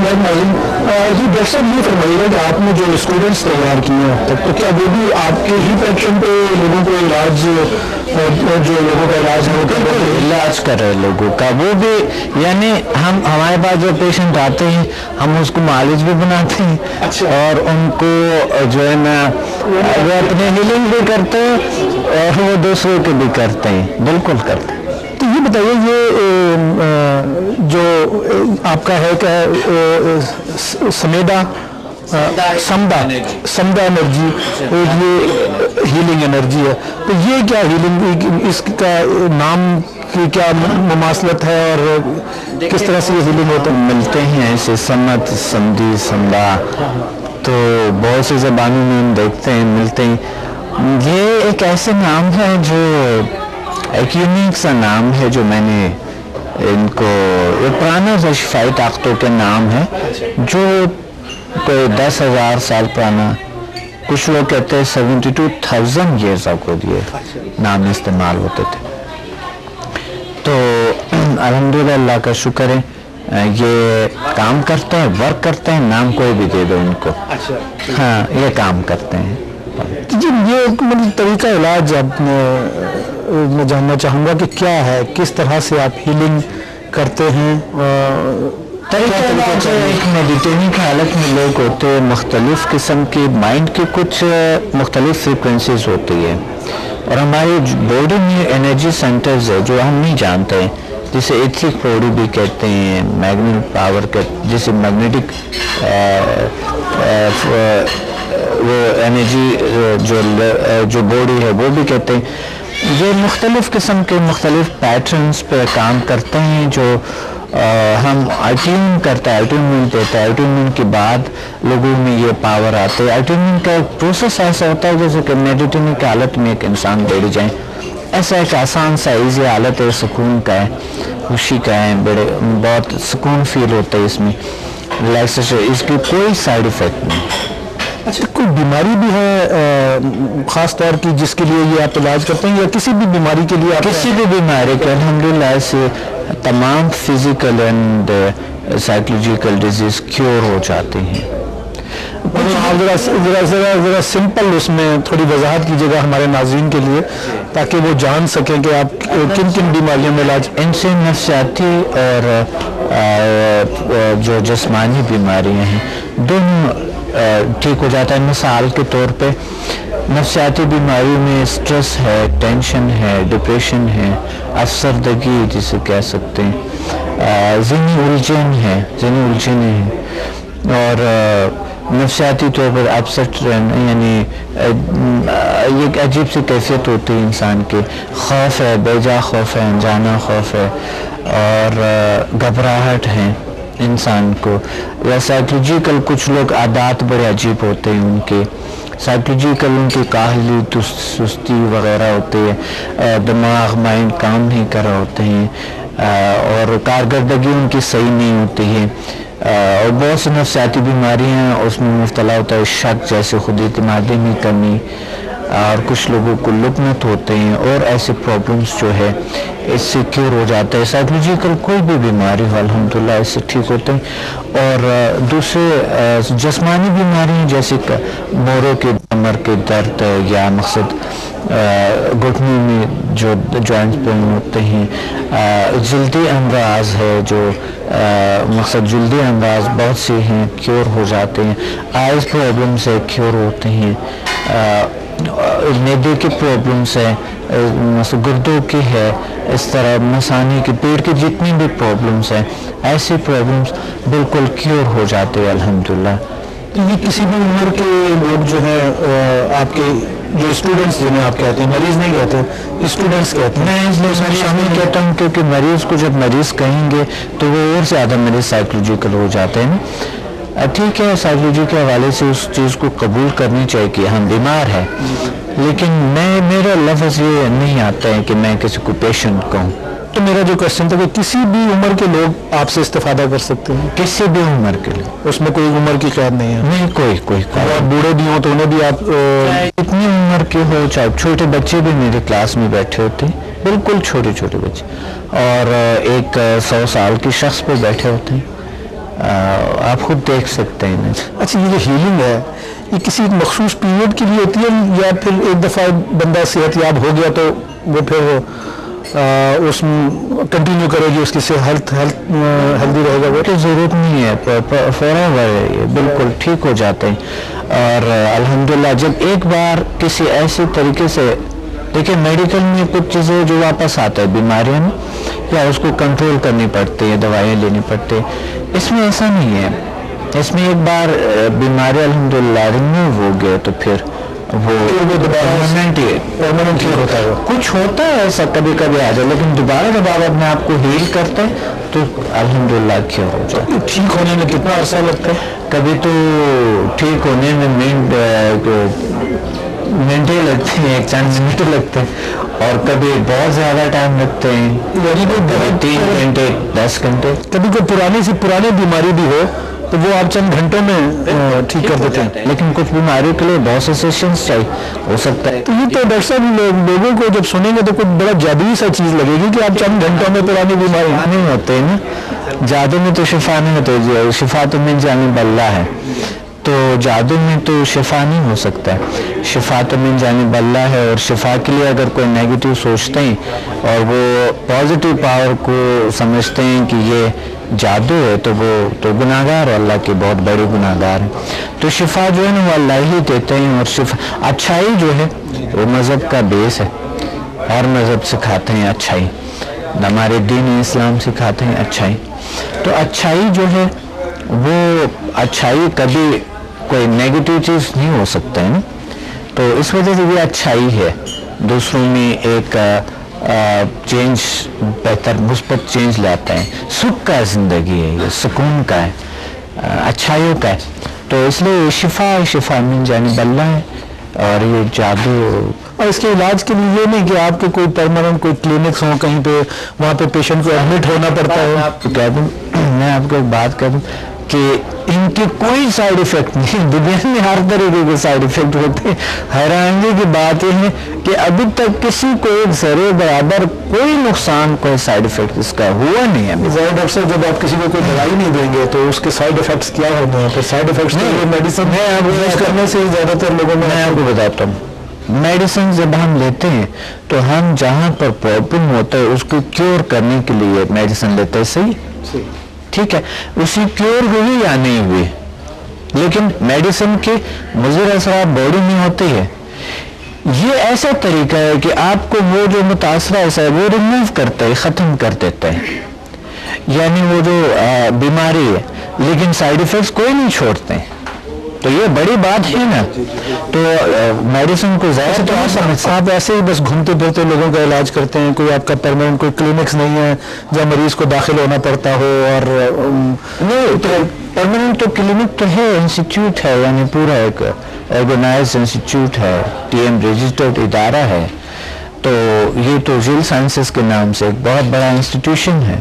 Doctor صاحب یہ فرمائیے کہ آپ نے جو اسٹوڈنٹس تیار کیے ہیں اب تک، تو کیا وہ بھی آپ کے ہی پیشن پہ لوگوں کو علاج، جو لوگوں کا علاج علاج کر رہے لوگوں کا، وہ بھی یعنی ہمارے پاس جو پیشنٹ آتے ہیں ہم اس کو معالج بھی بناتے ہیں اور ان کو جو ہے نا وہ اپنے ہیلنگ بھی کرتے ہیں اور وہ دوسروں کے بھی کرتے ہیں، بالکل کرتے ہیں۔ تو یہ بتائیے، یہ جو آپ کا ہے کہ سمدا انرجی، یہ ہیلنگ انرجی ہے، تو یہ کیا ہیلنگ، اس کا نام کی کیا مماثلت ہے اور کس طرح سے یہ ہیلنگ ہوتا ہے؟ ملتے ہیں ایسے سمت، سمدی، سمدا، تو بہت سی زبانوں میں ہم دیکھتے ہیں ملتے ہیں۔ یہ ایک ایسے نام ہے جو ایک یونیک سا نام ہے جو میں نے ان کو، یہ پرانا سا شفائی طاقتوں کے نام ہے جو کوئی 10,000 سال پرانا، کچھ لوگ کہتے ہیں 72,000 years ago یہ نام استعمال ہوتے تھے۔ تو الحمدللہ اللہ کا شکر ہے یہ کام کرتے ہیں، ورک کرتے ہیں، نام کوئی بھی دے دو ان کو، ہاں یہ کام کرتے ہیں۔ جی، یہ طریقہ علاج آپ میں جاننا چاہوں گا کہ کیا ہے، کس طرح سے آپ ہیلنگ کرتے ہیں؟ طریقہ علاج ایک میڈیٹیشن کی حالت میں لوگ ہوتے ہیں، مختلف قسم کی مائنڈ کی کچھ مختلف فریکوینسیز ہوتی ہے اور ہماری باڈی میں انرجی سینٹرز ہے جو ہم نہیں جانتے ہیں، جسے ایتھرک باڈی بھی کہتے ہیں، میگنیٹک پاور کے، جسے میگنیٹک وہ انرجی جو باڈی ہے وہ بھی کہتے ہیں۔ یہ مختلف قسم کے مختلف پیٹرنز پہ کام کرتے ہیں جو ہم اٹیون کرتا ہے، اٹیونمنٹ دیتا ہے، اٹیونمنٹ کے بعد لوگوں میں یہ پاور آتے ہے۔ اٹیونمنٹ کا ایک پروسیس ایسا ہوتا ہے جیسے کہ میڈیٹیشن کی حالت میں ایک انسان بیٹھ جائیں، ایسا ایک آسان سا ایزی حالت ہے، سکون کا ہے، خوشی کا ہے، بہت سکون فیل ہوتا ہے اس میں، ریلیکسیشن، اس کی کوئی سائیڈ ایفیکٹ نہیں۔ اچھا، کوئی بیماری بھی ہے خاص طور کی جس کے لیے یہ آپ علاج کرتے ہیں، یا کسی بھی بیماری کے لیے؟ کسی بھی بیماری کے الحمدللہ سے تمام physical and psychological diseases cure ہو جاتے ہیں۔ ذرا سمپل اس میں تھوڑی وضاحت کیجیے گا ہمارے ناظرین کے لیے تاکہ وہ جان سکیں کہ آپ کن کن بیماریوں میں علاج؟ ان سے نفسیاتی اور جو جسمانی بیماریاں ہیں دونوں ٹھیک ہو جاتا ہے۔ مثال کے طور پہ نفسیاتی بیماریوں میں سٹریس ہے، ٹینشن ہے، ڈپریشن ہے، افسردگی جسے کہہ سکتے ہیں، ذہنی الجھن ہیں اور نفسیاتی طور پر اپسٹ رہنا، یعنی ایک عجیب سی کیفیت ہوتی ہے انسان کے، خوف ہے، بے جا خوف ہے، انجانا خوف ہے اور گھبراہٹ ہے انسان کو، یا سائیکولوجیکل کچھ لوگ عادات بڑے عجیب ہوتے ہیں ان کے، سائیکولوجیکل ان کی کاہلی، سستی وغیرہ ہوتی ہے، دماغ مائنڈ کام نہیں کر رہے ہوتے ہیں اور کارکردگی ان کی صحیح نہیں ہوتی ہے، اور بہت سی نفسیاتی بیماریاں اس میں مبتلا ہوتا ہے، شک جیسے خود اعتمادی میں کمی، اور کچھ لوگوں کو لکنت ہوتے ہیں اور ایسے پرابلمس جو ہے اس سے کیور ہو جاتا ہے۔ سائیکولوجیکل کوئی بھی بیماری ہو الحمدللہ اس سے ٹھیک ہوتے ہیں۔ اور دوسرے جسمانی بیماریاں جیسے موڑوں کے کمر کے درد یا مقصد گھٹنوں میں جو جوائنٹس پین ہوتے ہیں، جلدی امراض ہے جو مقصد جلدی امراض بہت سے ہیں کیور ہو جاتے ہیں، آئز پرابلم سے کیور ہوتے ہیں، معدے کے پرابلمس ہے، گردوں کی ہے، اس طرح مثانی کے پیٹ کے جتنی بھی پرابلمس ہیں ایسے پرابلمس بالکل کیور ہو جاتے ہیں الحمدللہ۔ یہ کسی بھی عمر کے لوگ جو ہے آپ کے جو اسٹوڈنٹس جنہیں آپ کہتے ہیں، مریض نہیں کہتے، اسٹوڈنٹس کہتے ہیں؟ میں اس لیے مریض نہیں کہتا ہوں کیونکہ مریض کو جب مریض کہیں گے تو وہ اور زیادہ مریض سائیکولوجیکل ہو جاتے ہیں۔ ٹھیک ہے، سائیکولوجی کے حوالے سے اس چیز کو قبول کرنی چاہیے کہ ہم بیمار ہیں، لیکن میرا لفظ یہ نہیں آتا ہے کہ میں کسی کو پیشنٹ کہوں۔ تو میرا جو کوشچن تھا کہ کسی بھی عمر کے لوگ آپ سے استفادہ کر سکتے ہیں؟ کسی بھی عمر کے لیے، اس میں کوئی عمر کی قید نہیں ہے؟ نہیں، کوئی اگر بوڑھے بھی ہوں تو انہیں بھی آپ اتنی عمر کے ہو، چاہے چھوٹے بچے بھی میرے کلاس میں بیٹھے ہوتے ہیں، بالکل چھوٹے بچے، اور ایک 100 سال کے شخص پہ بیٹھے ہوتے ہیں، آپ خود دیکھ سکتے ہیں. اچھا، یہ جو ہیلنگ ہے یہ کسی مخصوص پیریڈ کے لیے ہوتی ہے یا پھر ایک دفعہ بندہ صحت یاب ہو گیا تو وہ پھر اس کنٹینیو کرے گی، اس کی صحت ہیلدی رہے گا؟ وہ تو ضرورت نہیں ہے، فوراً بالکل ٹھیک ہو جاتے ہیں. اور الحمدللہ جب ایک بار کسی ایسے طریقے سے، دیکھیں میڈیکل میں کچھ چیزیں جو واپس آتا ہے بیماریاں میں، یا اس کو کنٹرول کرنی پڑتی ہے، دوائیں لینی پڑتی ہے. اس میں ایسا نہیں ہے. اس میں ایک بار بیماری الحمدللہ ریموو ہو گئے تو پھر وہ پرماننٹ ہوتا ہے. کچھ ہوتا ہے ایسا کبھی کبھی آ جائے، لیکن دوبارہ جب آپ اپنے آپ کو ہیل کرتے ہیں تو الحمدللہ کیور ہو جاتا ہے. ٹھیک ہونے میں کتنا عرصہ لگتا ہے؟ کبھی تو ٹھیک ہونے میں منٹیں لگتے ہیں، 1-4 منٹ لگتے ہیں، اور کبھی بہت زیادہ ٹائم لگتے ہیں، یعنی کوئی 3 گھنٹے 10 گھنٹے. کبھی کوئی پرانی سے پرانی بیماری بھی ہو تو وہ آپ چند گھنٹوں میں ٹھیک کر دیتے ہیں، لیکن کچھ بیماریوں کے لیے بہت سے سیشنز چاہیے ہو سکتا ہے. تو یہ تو ڈاکٹر صاحب لوگوں کو جب سنیں گے تو کچھ بڑا جادوئی سا چیز لگے گی کہ آپ چند گھنٹوں میں پرانی بیماری نہیں ہوتے نا. جادو میں تو شفا نہیں ہوتی، شفا تو من جانب اللہ ہے. تو جادو میں تو شفا نہیں ہو سکتا ہے، شفا تو من جانب اللہ ہے. اور شفا کے لیے اگر کوئی نیگیٹو سوچتے ہیں اور وہ پازیٹیو پاور کو سمجھتے ہیں کہ یہ جادو ہے تو وہ تو گناہ گار اور اللہ کے بہت بڑے گناہ گار ہیں. تو شفا جو ہے نا وہ اللہ ہی دیتے ہیں. اور شفا اچھائی جو ہے وہ مذہب کا بیس ہے. ہر مذہب سکھاتے ہیں اچھائی، ہمارے دین اسلام سکھاتے ہیں اچھائی. تو اچھائی جو ہے وہ اچھائی کبھی کوئی نیگیٹو چیز نہیں ہو سکتا ہے نا. تو اس وجہ سے یہ اچھائی ہے، دوسروں میں ایک چینج، بہتر مثبت چینج لاتا ہے. سکھ کا زندگی ہے، یہ سکون کا ہے، اچھائیوں کا ہے. تو اس لیے شفا من جانب اللہ ہے. اور یہ جادو اور اس کے علاج کے لیے یہ نہیں کہ آپ کے کوئی پرماننٹ کوئی کلینکس ہوں کہیں پہ وہاں پہ پیشنٹ کو ایڈمٹ ہونا پڑتا ہے. میں آپ کو ایک بات کہہ دوں کہ ان کے کوئی سائیڈ افیکٹ نہیں. دنیا میں ہر طریقے کے سائیڈ افیکٹ ہوتے ہیں. حیرانگی کی بات یہ ہے کہ ابھی تک کسی کو ایک ذرے برابر کوئی نقصان، کوئی سائیڈ افیکٹ اس کا ہوا نہیں ہے. ڈاکٹر صاحب جب آپ کسی کو کوئی دوائی نہیں دیں گے تو اس کے سائیڈ افیکٹس کیا ہوتے ہیں؟ پھر سائیڈ افیکٹس میڈیسن یوز کرنے سے زیادہ تر لوگوں میں آپ کو بتاتا ہوں، میڈیسن جب ہم لیتے ہیں تو ہم جہاں پر پرابلم ہوتا ہے اس کو کیور کرنے کے لیے میڈیسن لیتے ہیں. صحیح، ٹھیک ہے، اسی کیور ہوئی یا نہیں ہوئی، لیکن میڈیسن کے مضر اثرات باڈی میں ہوتے ہیں. یہ ایسا طریقہ ہے کہ آپ کو وہ جو متاثرہ ہے وہ ریموو کرتا ہے، ختم کر دیتا ہے، یعنی وہ جو بیماری ہے، لیکن سائیڈ افیکٹس کوئی نہیں چھوڑتے ہیں. تو یہ بڑی بات ہے نا. تو میڈیسن کو زیادہ تو سمجھ آپ ایسے ہی بس گھومتے پھرتے لوگوں کا علاج کرتے ہیں، کوئی آپ کا پرماننٹ کوئی کلینکس نہیں ہے جہاں مریض کو داخل ہونا پڑتا ہو؟ اور نہیں، تو پرماننٹ تو کلینک تو ہے، انسٹیٹیوٹ ہے، یعنی پورا ایک آرگنائز انسٹیٹیوٹ ہے، TM رجسٹرڈ ادارہ ہے. تو یہ تو جیل سائنسز کے نام سے ایک بہت بڑا انسٹیٹیوشن ہے،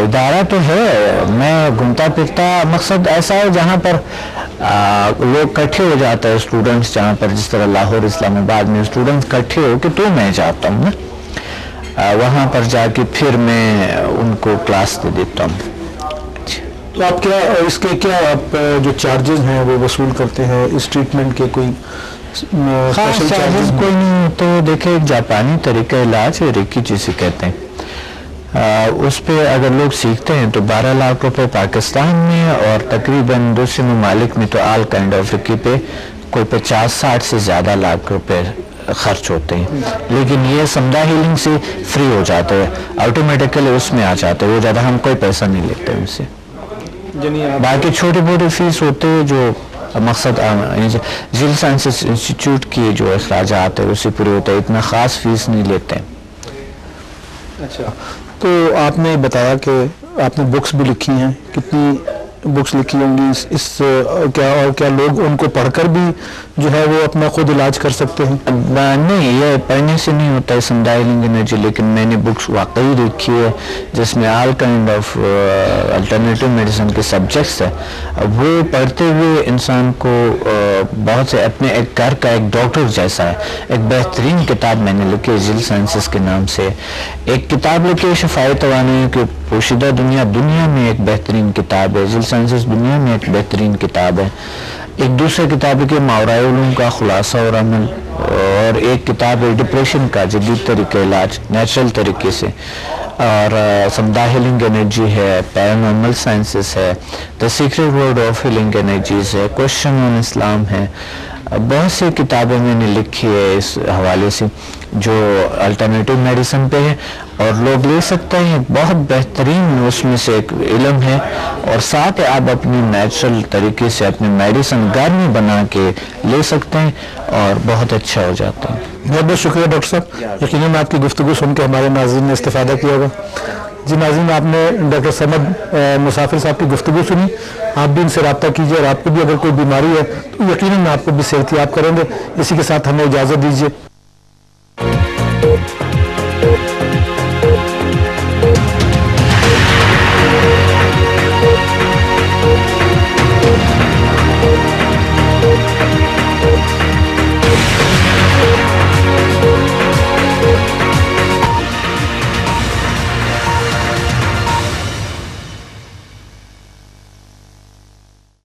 ادارہ تو ہے. میں گھومتا پھرتا، مقصد ایسا ہے جہاں پر لوگ اکٹھے ہو جاتا ہے، اسٹوڈنٹس، جہاں پر جس طرح لاہور اسلام آباد میں اسٹوڈنٹس اکٹھے ہو کے تو میں جاتا ہوں نا، وہاں پر جا کے پھر میں ان کو کلاس دے دیتا ہوں. تو آپ کیا اس کے کیا آپ جو چارجز ہیں وہ وصول کرتے ہیں اس ٹریٹمنٹ کے؟ کوئی خاص چارجز کوئی نہیں ہوتے. دیکھیں جاپانی طریقہ علاج ہے، ریکی جسے کہتے ہیں، اس پہ اگر لوگ سیکھتے ہیں تو 12 لاکھ روپے پاکستان میں، اور تقریباً دوسرے ممالک میں تو آل کائنڈ آف ریکی پہ کوئی 50-60 سے زیادہ لاکھ روپے خرچ ہوتے ہیں. لیکن یہ سمدھا ہیلنگ سے فری ہو جاتا ہے، آٹومیٹیکلی اس میں آ جاتا ہے، وہ زیادہ ہم کوئی پیسہ نہیں لیتے ان سے. باقی چھوٹے موٹے فیس ہوتے ہیں جو مقصد جیل سائنسز انسٹیٹیوٹ کی جو اخراجات ہے اسی پورے ہوتے ہیں، اتنا خاص فیس نہیں لیتے. اچھا، تو آپ نے بتایا کہ آپ نے بکس بھی لکھی ہیں، کتنی بکس لکھی ہوں گی اس کیا، اور کیا لوگ ان کو پڑھ کر بھی جو ہے وہ اپنا خود علاج کر سکتے ہیں؟ نہیں، یہ پڑھنے سے نہیں ہوتا ہے سمدھا ہیلنگ انرجی، لیکن میں نے بکس واقعی دیکھی ہے جس میں all kind of alternative medicine کے سبجیکٹس ہیں. وہ پڑھتے ہوئے انسان کو بہت سے اپنے ایک گھر کا ایک ڈاکٹر جیسا ہے. ایک بہترین کتاب میں نے لکھی جل سائنسز کے نام سے، ایک کتاب لکھی شفائی توانائی کی پوشیدہ دنیا میں ایک بہترین کتاب ہے. جل سائنسز دنیا میں ایک بہترین کتاب ہے. ایک دوسرے کتاب کے ماورائے علوم کا خلاصہ اور عمل، اور ایک کتاب ہے ڈپریشن کا جدید طریقہ علاج نیچرل طریقے سے، اور سمدھا ہیلنگ انرجی ہے، پیرانارمل سائنسز ہے، the secret word of healing energies ہے، کوشچن آن اسلام ہے. بہت سی کتابیں میں نے لکھی ہے اس حوالے سے جو الٹرنیٹیو میڈیسن پہ ہے، اور لوگ لے سکتے ہیں. بہت بہترین اس میں سے ایک علم ہے، اور ساتھ آپ اپنی نیچرل طریقے سے اپنی میڈیسن گھر میں بنا کے لے سکتے ہیں اور بہت اچھا ہو جاتا ہے. بہت بہت شکریہ ڈاکٹر صاحب. یقیناً آپ کی گفتگو سن کے ہمارے ناظرین نے استفادہ کیا ہوگا. جی ناظرین، آپ نے ڈاکٹر صمد مسافر صاحب کی گفتگو سنی. آپ بھی ان سے رابطہ کیجیے، اور آپ کو بھی اگر کوئی بیماری ہے تو یقیناً آپ کو بھی صحت یاب کریں گے. اسی کے ساتھ ہمیں اجازت دیجیے.